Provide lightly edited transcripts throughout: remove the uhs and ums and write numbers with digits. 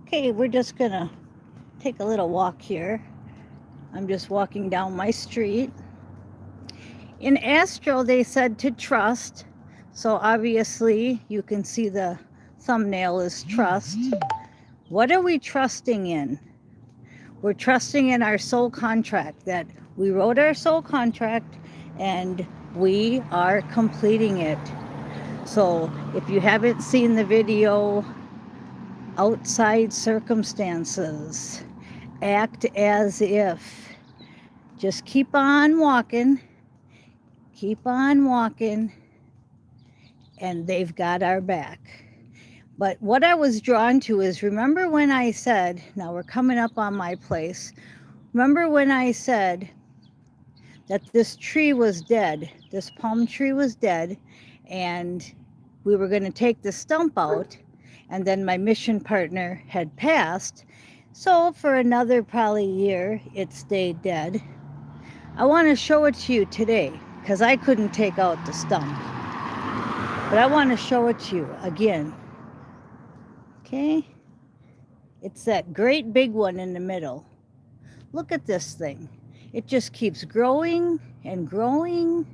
Okay, we're just gonna take a little walk here. I'm just walking down my street. In Astro, they said to trust. So obviously, you can see the thumbnail is trust. What are we trusting in? We're trusting in our soul contract, that we wrote our soul contract and we are completing it. So if you haven't seen the video, outside circumstances, act as if. Just keep on walking, and they've got our back. But what I was drawn to is, remember when I said, now we're coming up on my place, remember when I said that this tree was dead, this palm tree was dead, and we were going to take the stump out, and then my mission partner had passed. So for another probably year, it stayed dead. I want to show it to you today because I couldn't take out the stump. But I want to show it to you again. Okay? It's that great big one in the middle. Look at this thing. It just keeps growing and growing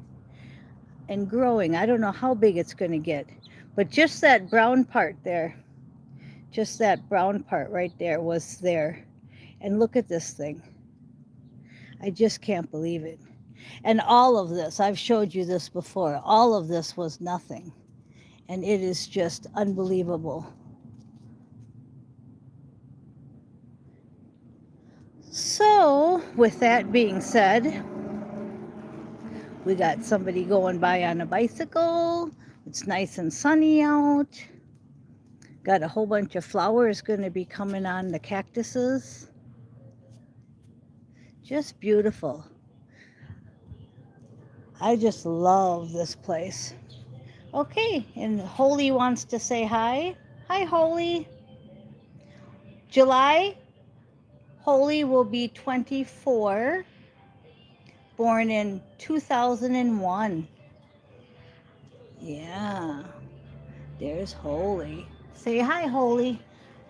and growing. I don't know how big it's going to get. But just that brown part there, just that brown part right there was there. And look at this thing. I just can't believe it. And all of this, I've showed you this before, all of this was nothing. And it is just unbelievable. So, with that being said, we got somebody going by on a bicycle. It's nice and sunny out. Got a whole bunch of flowers going to be coming on the cactuses. Just beautiful. I just love this place. Okay, and Holly wants to say hi. Hi, Holly. July, Holly will be 24, born in 2001. Yeah, there's Holly. Say hi, Holly.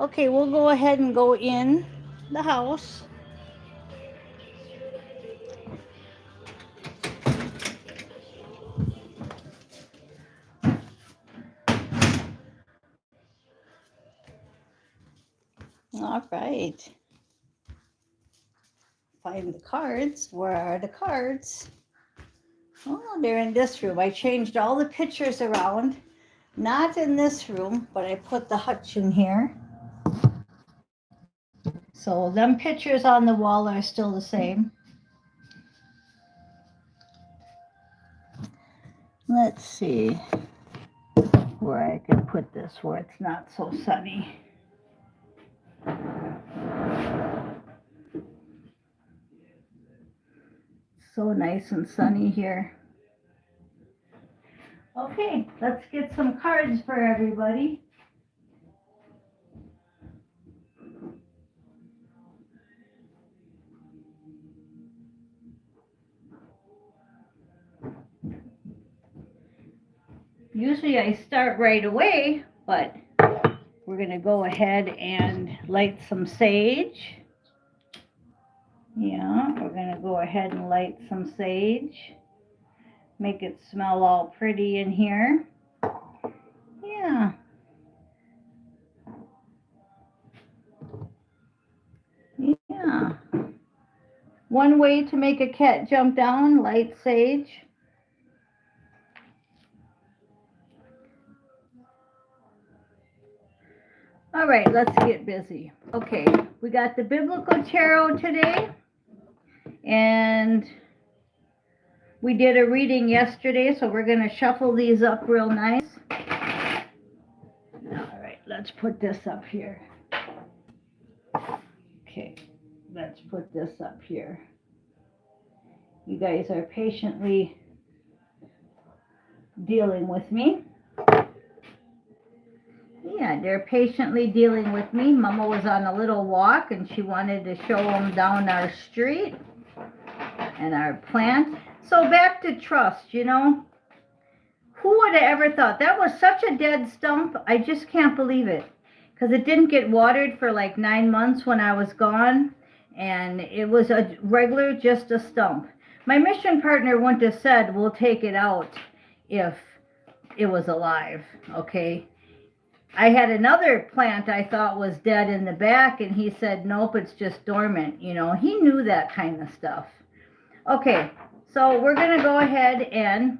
Okay, we'll go ahead and go in the house. All right. Find the cards. Where are the cards? Oh, they're in this room. I changed all the pictures around. Not in this room, but I put the hutch in here. So them pictures on the wall are still the same. Let's see where I can put this where it's not so sunny. So nice and sunny here. Okay, let's get some cards for everybody. Usually I start right away, but we're going to go ahead and light some sage. Yeah, we're going to go ahead and light some sage. Make it smell all pretty in here. Yeah. Yeah. One way to make a cat jump down, light sage. All right, let's get busy. Okay, we got the Biblical Tarot today, and we did a reading yesterday, so we're going to shuffle these up real nice. All right, let's put this up here. Okay, let's put this up here. You guys are patiently dealing with me. Yeah, they're patiently dealing with me. Mama was on a little walk and she wanted to show them down our street and our plant. So back to trust, you know. Who would have ever thought? That was such a dead stump. I just can't believe it. because it didn't get watered for like 9 months when I was gone, and it was a regular, just a stump. My mission partner wouldn't have said, we'll take it out if it was alive, okay? I had another plant I thought was dead in the back, and he said, nope, it's just dormant. You know, he knew that kind of stuff. Okay, so we're going to go ahead and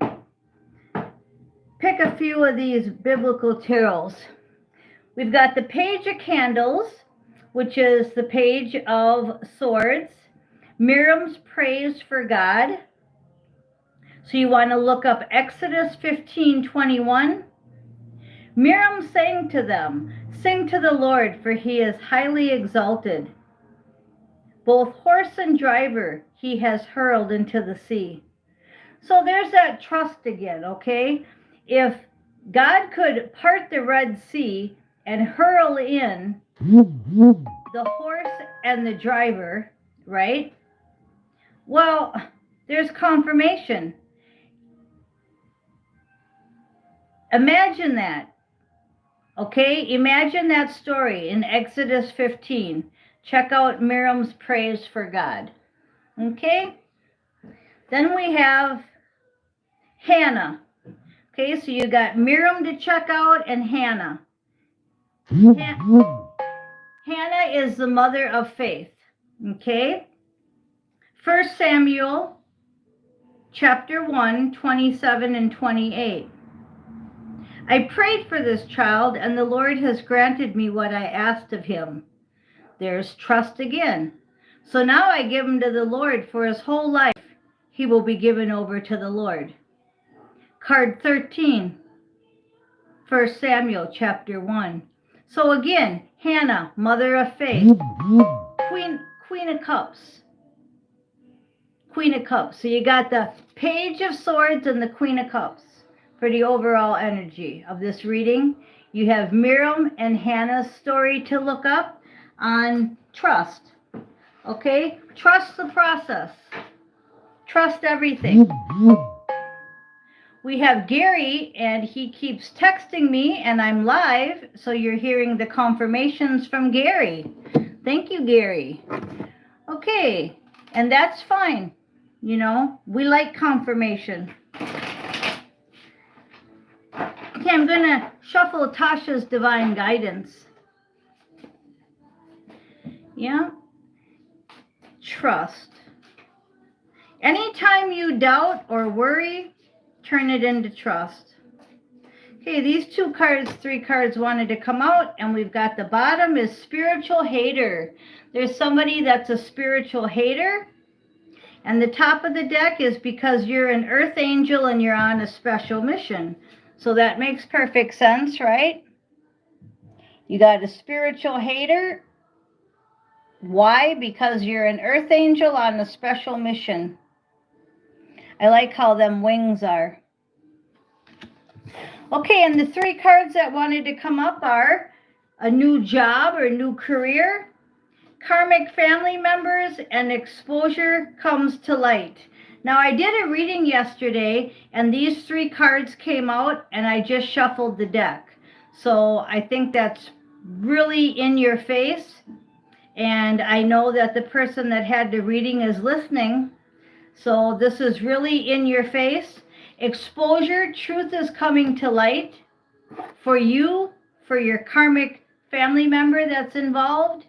pick a few of these biblical tarots. We've got the Page of Candles, which is the Page of Swords, Miriam's praise for God. So you want to look up Exodus 15:21. Miriam sang to them, sing to the Lord, for he is highly exalted. Both horse and driver he has hurled into the sea. So there's that trust again, okay? If God could part the Red Sea and hurl in the horse and the driver, right? Well, there's confirmation. Imagine that. Okay, imagine that story in Exodus 15. Check out Miriam's praise for God. Okay, then we have Hannah. Okay, so you got Miriam to check out and Hannah. Hannah is the mother of faith. Okay, 1 Samuel chapter 1, 27 and 28. I prayed for this child, and the Lord has granted me what I asked of him. There's trust again. So now I give him to the Lord for his whole life. He will be given over to the Lord. Card 13, 1 Samuel chapter 1. So again, Hannah, mother of faith. Queen of Cups. Queen of Cups. So you got the Page of Swords and the Queen of Cups. For the overall energy of this reading, you have Miriam and Hannah's story to look up on trust. Okay? Trust the process. Trust everything. We have Gary, and he keeps texting me, and I'm live, so you're hearing the confirmations from Gary. Thank you, Gary. Okay, and that's fine. You know, we like confirmation. Okay, I'm going to shuffle Tasha's Divine Guidance. Yeah. Trust. Anytime you doubt or worry, turn it into trust. Okay, these 3 cards wanted to come out, and we've got the bottom is spiritual hater. There's somebody that's a spiritual hater. And the top of the deck is because you're an earth angel and you're on a special mission. So that makes perfect sense, right? You got a spiritual hater. Why? Because you're an earth angel on a special mission. I like how them wings are. Okay, and the 3 cards that wanted to come up are a new job or new career, karmic family members, and exposure comes to light. Now, I did a reading yesterday, and these 3 cards came out, and I just shuffled the deck. So I think that's really in your face, and I know that the person that had the reading is listening. So this is really in your face. Exposure, truth is coming to light for you, for your karmic family member that's involved.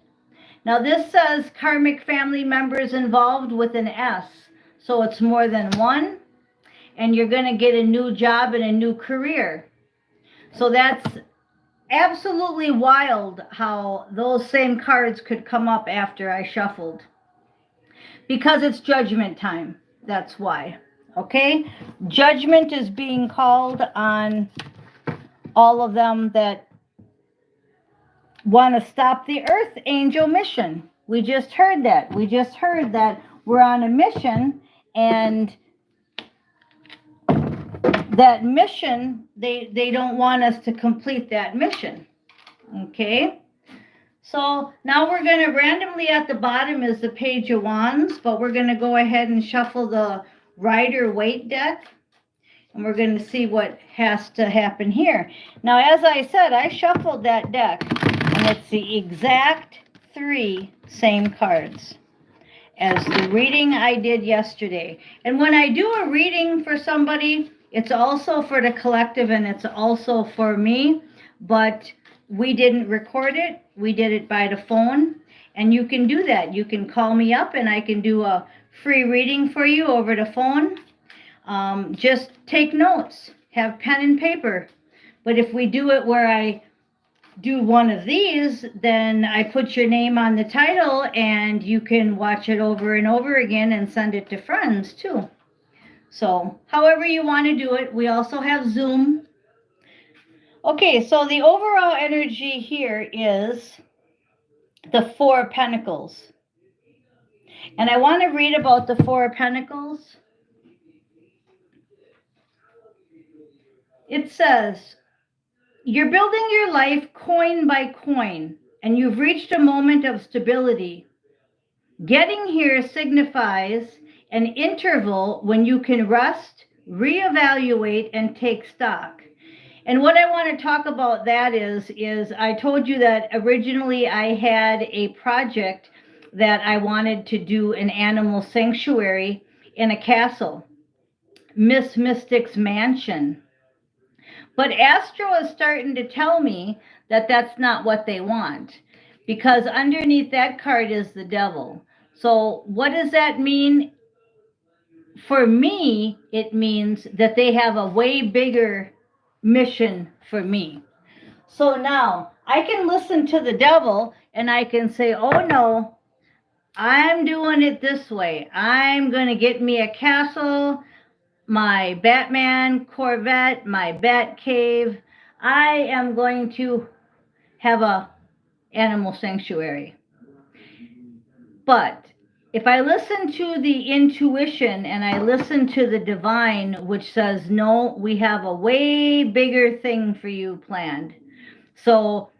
Now, this says karmic family members involved with an S. So it's more than one, and you're going to get a new job and a new career. So that's absolutely wild how those same cards could come up after I shuffled. Because it's judgment time. That's why. Okay? Judgment is being called on all of them that want to stop the Earth Angel mission. We just heard that. We just heard that we're on a mission. And that mission, they don't want us to complete that mission. Okay? So now we're going to randomly at the bottom is the Page of Wands, but we're going to go ahead and shuffle the Rider Waite deck. And we're going to see what has to happen here. Now, as I said, I shuffled that deck, and it's the exact 3 same cards as the reading I did yesterday. And when I do a reading for somebody, it's also for the collective and it's also for me, but we didn't record it. We did it by the phone. And you can do that. You can call me up and I can do a free reading for you over the phone. Just take notes, have pen and paper. But if we do it where I do one of these, then I put your name on the title and you can watch it over and over again and send it to friends too. So however you want to do it. We also have Zoom. Okay, so the overall energy here is the 4 of Pentacles. And I want to read about the 4 of Pentacles. It says, you're building your life coin by coin, and you've reached a moment of stability. Getting here signifies an interval when you can rest, reevaluate, and take stock. And what I want to talk about that is I told you that originally I had a project that I wanted to do an animal sanctuary in a castle, Miss Mystic's mansion. But Astro is starting to tell me that that's not what they want, because underneath that card is the devil. So what does that mean? For me, it means that they have a way bigger mission for me. So now I can listen to the devil and I can say, oh no, I'm doing it this way. I'm going to get me a castle, my Batman Corvette, my Bat Cave. I am going to have a animal sanctuary. But if I listen to the intuition and I listen to the divine, which says, no, we have a way bigger thing for you planned. So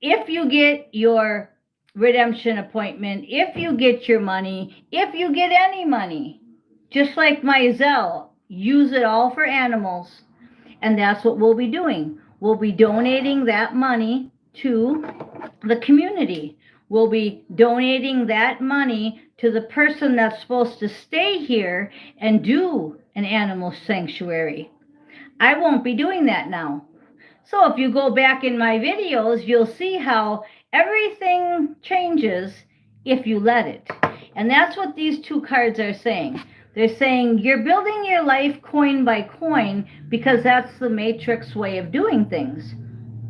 if you get your redemption appointment, if you get your money, if you get any money, just like my Zelle, use it all for animals. And that's what we'll be doing. We'll be donating that money to the community. We'll be donating that money to the person that's supposed to stay here and do an animal sanctuary. I won't be doing that now. So if you go back in my videos, you'll see how everything changes if you let it. And that's what these 2 cards are saying. They're saying you're building your life coin by coin because that's the matrix way of doing things.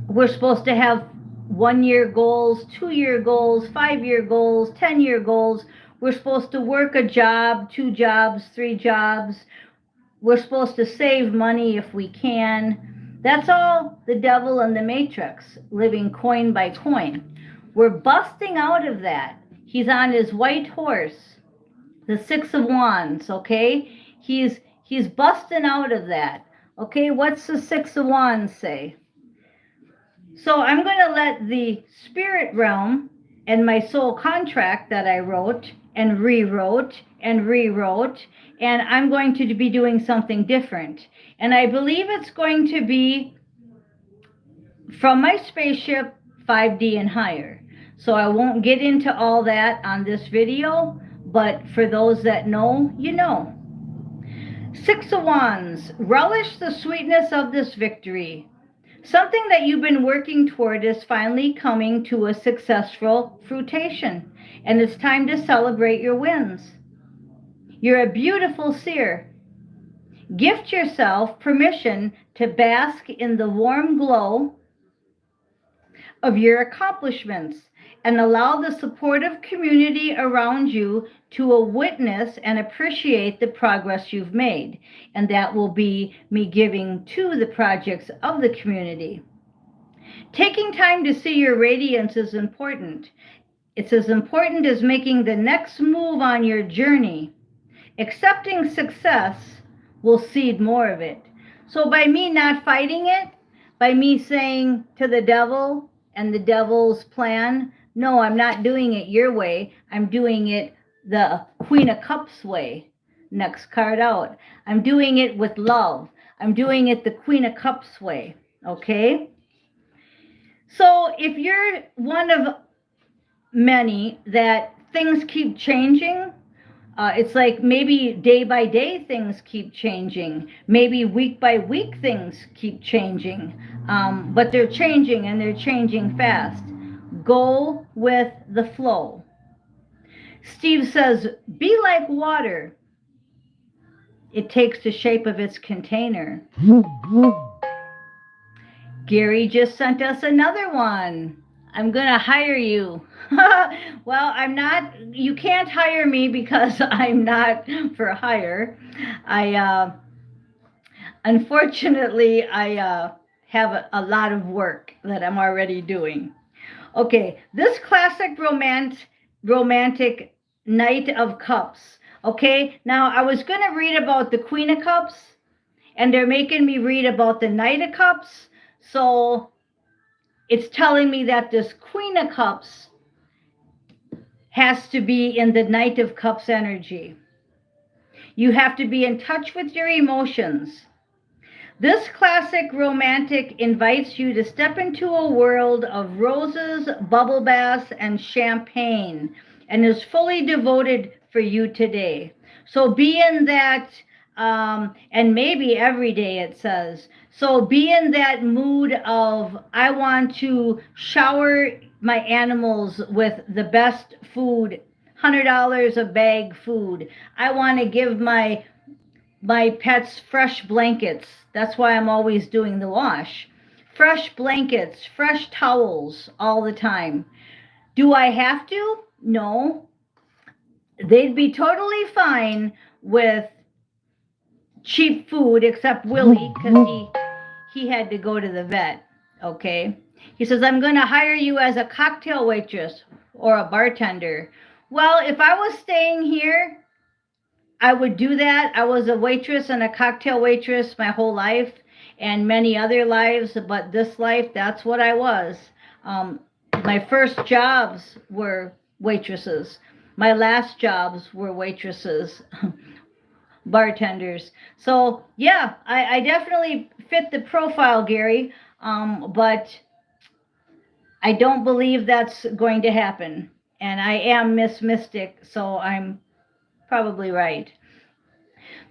We're supposed to have 1-year goals, 2-year goals, 5-year goals, 10-year goals. We're supposed to work a job, 2 jobs, 3 jobs. We're supposed to save money if we can. That's all the devil and the matrix, living coin by coin. We're busting out of that. He's on his white horse, the 6 of Wands, okay? He's busting out of that. Okay, what's the 6 of Wands say? So I'm going to let the spirit realm and my soul contract that I wrote and rewrote, and I'm going to be doing something different. And I believe it's going to be from my spaceship 5D and higher. So I won't get into all that on this video, but for those that know, you know. 6 of Wands, relish the sweetness of this victory. Something that you've been working toward is finally coming to a successful fruition, and it's time to celebrate your wins. You're a beautiful seer. Gift yourself permission to bask in the warm glow of your accomplishments and allow the supportive community around you to witness and appreciate the progress you've made. And that will be me giving to the projects of the community. Taking time to see your radiance is important. It's as important as making the next move on your journey. Accepting success will seed more of it. So by me not fighting it, by me saying to the devil and the devil's plan, no, I'm not doing it your way. I'm doing it the Queen of Cups way. Next card out. I'm doing it with love. I'm doing it the Queen of Cups way, okay? So if you're one of many that things keep changing, it's like maybe day by day things keep changing. Maybe week by week things keep changing. But they're changing and they're changing fast. Go with the flow. Steve says, be like water. It takes the shape of its container. Gary just sent us another one. I'm going to hire you. Well, I'm not, you can't hire me because I'm not for hire. Unfortunately, I have a lot of work that I'm already doing. Okay, this classic romantic Knight of Cups. Okay, now I was going to read about the Queen of Cups, and they're making me read about the Knight of Cups. So it's telling me that this Queen of Cups has to be in the Knight of Cups energy. You have to be in touch with your emotions. This classic romantic invites you to step into a world of roses, bubble baths, and champagne, and is fully devoted for you today. So be in that, and maybe every day it says. So be in that mood of, I want to shower my animals with the best food, $100 a bag food. I want to give my pets fresh blankets. That's why I'm always doing the wash. Fresh blankets, fresh towels all the time. Do I have to? No. They'd be totally fine with cheap food, except Willie, because he had to go to the vet. Okay. He says, I'm going to hire you as a cocktail waitress or a bartender. Well, if I was staying here, I would do that. I was a waitress and a cocktail waitress my whole life and many other lives, but this life, that's what I was. My first jobs were waitresses. My last jobs were waitresses, bartenders. So yeah, I definitely fit the profile, Gary, but I don't believe that's going to happen. And I am Miss Mystic, so I'm probably right.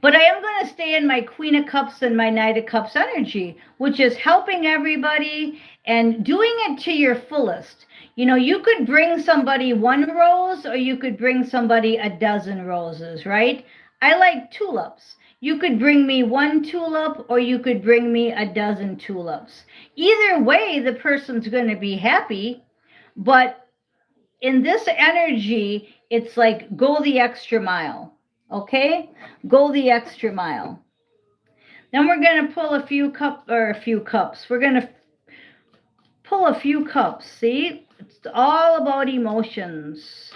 But I am going to stay in my Queen of Cups and my Knight of Cups energy, which is helping everybody and doing it to your fullest. You know, you could bring somebody one rose or you could bring somebody a dozen roses, right? I like tulips. You could bring me one tulip or you could bring me a dozen tulips. Either way, the person's going to be happy, but in this energy, it's like go the extra mile. Okay? Go the extra mile. Then we're going to pull a few cups. We're going to pull a few cups. See? It's all about emotions.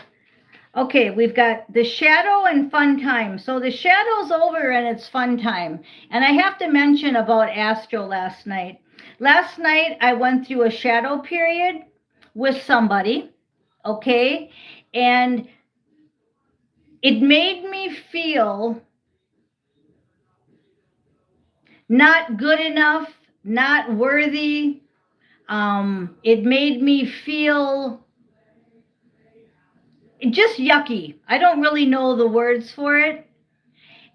Okay, we've got the shadow and fun time. So the shadow's over and it's fun time. And I have to mention about Astro last night. Last night, I went through a shadow period with somebody. Okay? And it made me feel not good enough, not worthy. It made me feel just yucky. I don't really know the words for it.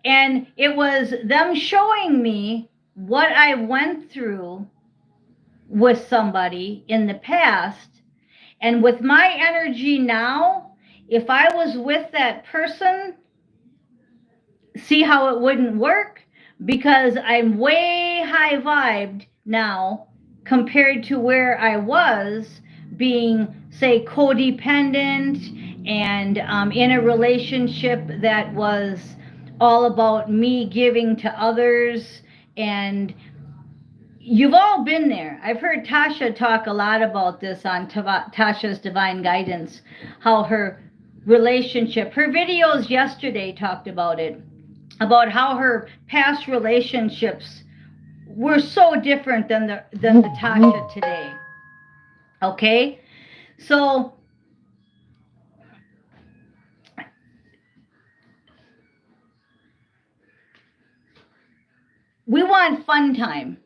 And it was them showing me what I went through with somebody in the past. And with my energy now, if I was with that person, see how it wouldn't work? Because I'm way high vibed now compared to where I was being, say, codependent and in a relationship that was all about me giving to others. And you've all been there. I've heard Tasha talk a lot about this on Tasha's Divine Guidance, how her relationship, her videos yesterday talked about it, about how her past relationships were so different than the Tasha today. Okay? So we want fun time.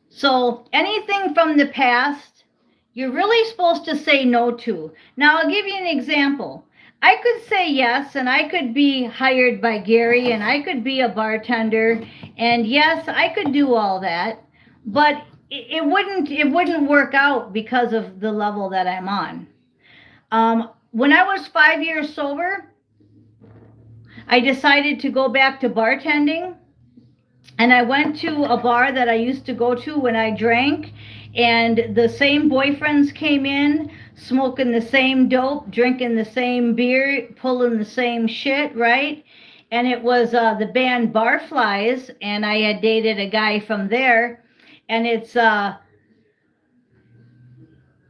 So anything from the past, you're really supposed to say no to. Now, I'll give you an example. I could say yes, and I could be hired by Gary, and I could be a bartender, and yes, I could do all that, but it wouldn't work out because of the level that I'm on. When I was 5 years sober, I decided to go back to bartending, and I went to a bar that I used to go to when I drank, and the same boyfriends came in, smoking the same dope, drinking the same beer, pulling the same shit, right? And it was the band Barflies, and I had dated a guy from there, and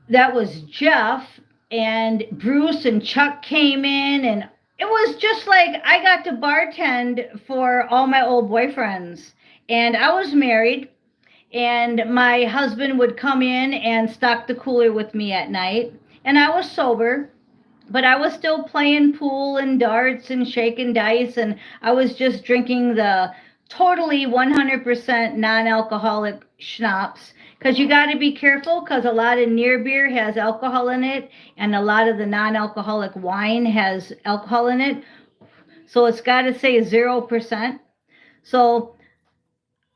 that was Jeff, and Bruce and Chuck came in, and it was just like I got to bartend for all my old boyfriends. And I was married, and my husband would come in and stock the cooler with me at night. And I was sober, but I was still playing pool and darts and shaking dice, and I was just drinking the totally 100% non-alcoholic schnapps, because you got to be careful, because a lot of near beer has alcohol in it, and a lot of the non-alcoholic wine has alcohol in it. So it's got to say 0%. So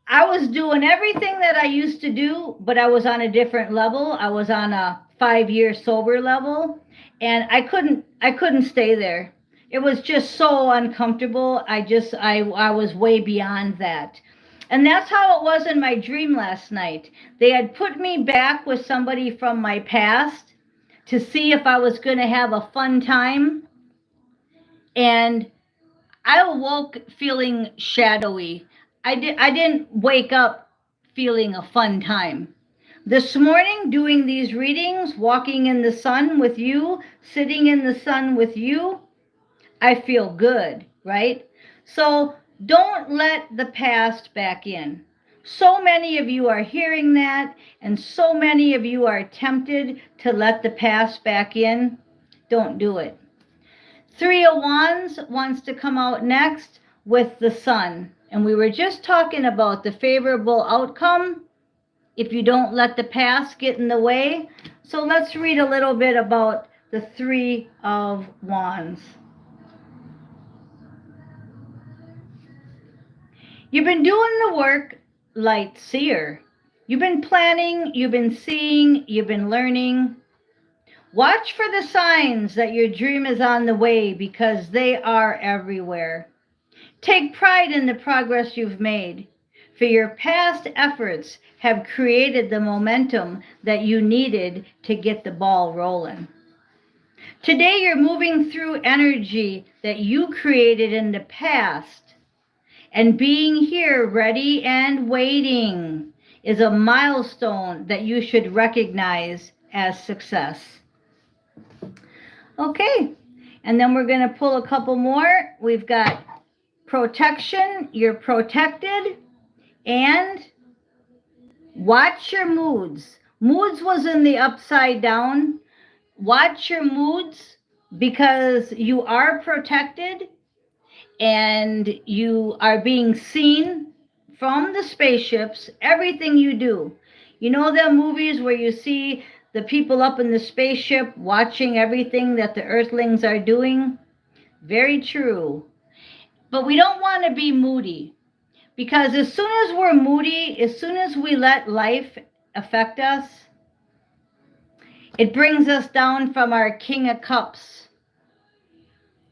I was doing everything that I used to do, but I was on a different level. I was on a 5-year sober level, and I couldn't stay there. It was just so uncomfortable. I was way beyond that. And that's how it was in my dream last night. They had put me back with somebody from my past to see if I was going to have a fun time. And I awoke feeling shadowy. I didn't wake up feeling a fun time. This morning, doing these readings, walking in the sun with you, sitting in the sun with you, I feel good, right? So don't let the past back in. So many of you are hearing that, and so many of you are tempted to let the past back in. Don't do it. Three of Wands wants to come out next with the Sun. And we were just talking about the favorable outcome if you don't let the past get in the way. So let's read a little bit about the Three of Wands. You've been doing the work, light seer. You've been planning, you've been seeing, you've been learning. Watch for the signs that your dream is on the way, because they are everywhere. Take pride in the progress you've made, for your past efforts have created the momentum that you needed to get the ball rolling. Today you're moving through energy that you created in the past, and being here ready and waiting is a milestone that you should recognize as success. Okay, and then we're going to pull a couple more. We've got protection, you're protected, and watch your moods. Moods was in the upside down. Watch your moods, because you are protected and you are being seen from the spaceships, everything you do. You know the movies where you see the people up in the spaceship watching everything that the earthlings are doing? Very true. But we don't want to be moody, because as soon as we're moody, as soon as we let life affect us, it brings us down from our King of Cups,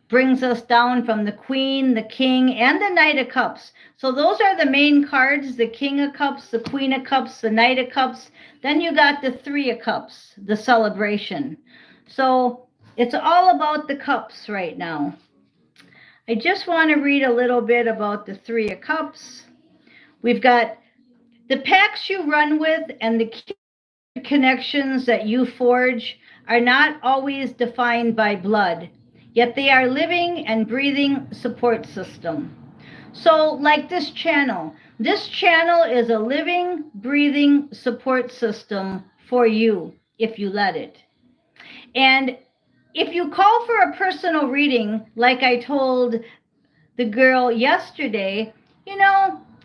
brings us down from the Queen, the King, and the Knight of Cups. So those are the main cards: the King of Cups, the Queen of Cups, the Knight of Cups. Then you got the Three of Cups, the celebration. So it's all about the cups right now. I just want to read a little bit about the Three of Cups. We've got the packs you run with and the connections that you forge are not always defined by blood, yet they are living and breathing support system. So like this channel is a living, breathing support system for you if you let it. And if you call for a personal reading, like I told the girl yesterday,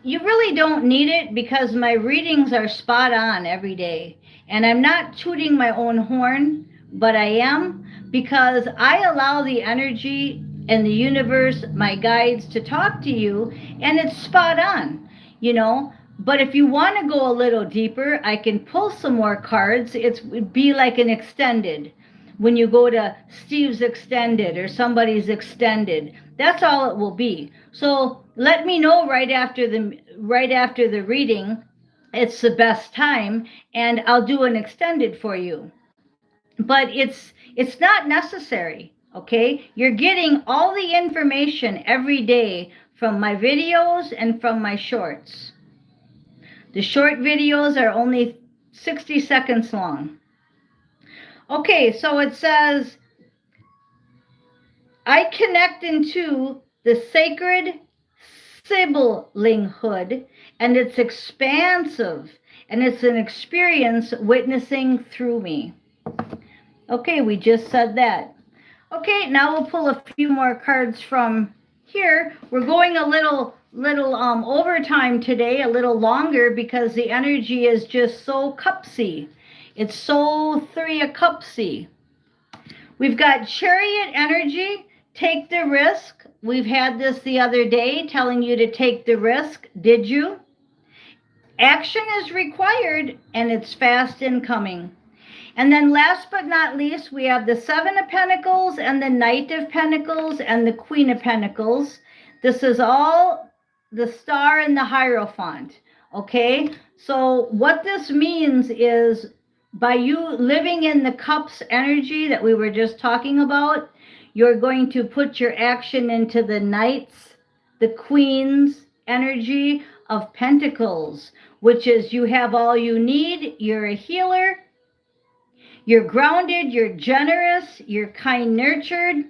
you really don't need it because my readings are spot on every day. And I'm not tooting my own horn, but I am, because I allow the energy and the universe, my guides, to talk to you, and it's spot on, you know. But if you want to go a little deeper, I can pull some more cards. It'd be like an extended. When you go to Steve's extended or somebody's extended, that's all it will be. So let me know right after the reading it's the best time, and I'll do an extended for you. But it's not necessary, okay? You're getting all the information every day from my videos and from my shorts. The short videos are only 60 seconds long. Okay, so it says, I connect into the sacred siblinghood, and it's expansive, and it's an experience witnessing through me. Okay, we just said that. Okay, now we'll pull a few more cards from here. We're going a little overtime today, a little longer, because the energy is just so cupsy. It's so 3 of cupsy. We've got chariot energy. Take the risk. We've had this the other day telling you to take the risk. Did you? Action is required, and it's fast in coming. And then last but not least, we have the 7 of Pentacles and the Knight of Pentacles and the Queen of Pentacles. This is all the Star and the Hierophant, okay? So what this means is, by you living in the Cups energy that we were just talking about, you're going to put your action into the Knights, the Queen's energy of Pentacles, which is you have all you need, you're a healer, you're grounded, you're generous, you're kind-nurtured.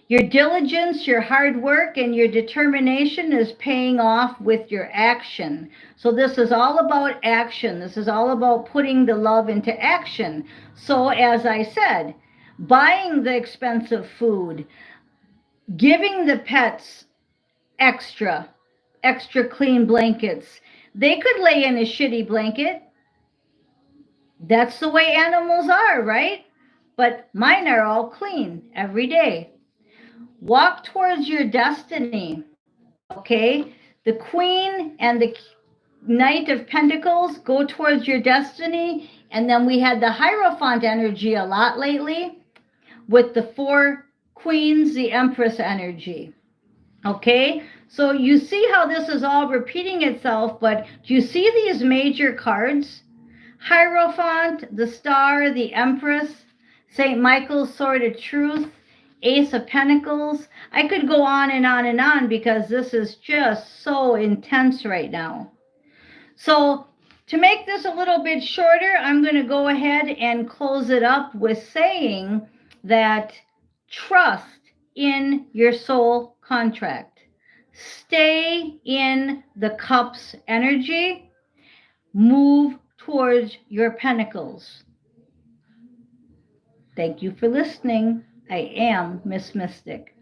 Your diligence, your hard work, and your determination is paying off with your action. So this is all about action. This is all about putting the love into action. So as I said, buying the expensive food, giving the pets extra clean blankets. They could lay in a shitty blanket. That's the way animals are, right? But mine are all clean every day. Walk towards your destiny, okay? The Queen and the Knight of Pentacles go towards your destiny. And then we had the Hierophant energy a lot lately with the 4 Queens, the Empress energy, okay? So you see how this is all repeating itself, but do you see these major cards? Hierophant, the Star, the Empress, St. Michael's Sword of Truth, Ace of Pentacles. I could go on and on and on because this is just so intense right now. So to make this a little bit shorter, I'm going to go ahead and close it up with saying that trust in your soul contract. Stay in the Cups energy. Move towards your pentacles. Thank you for listening. I am Miss Mystic.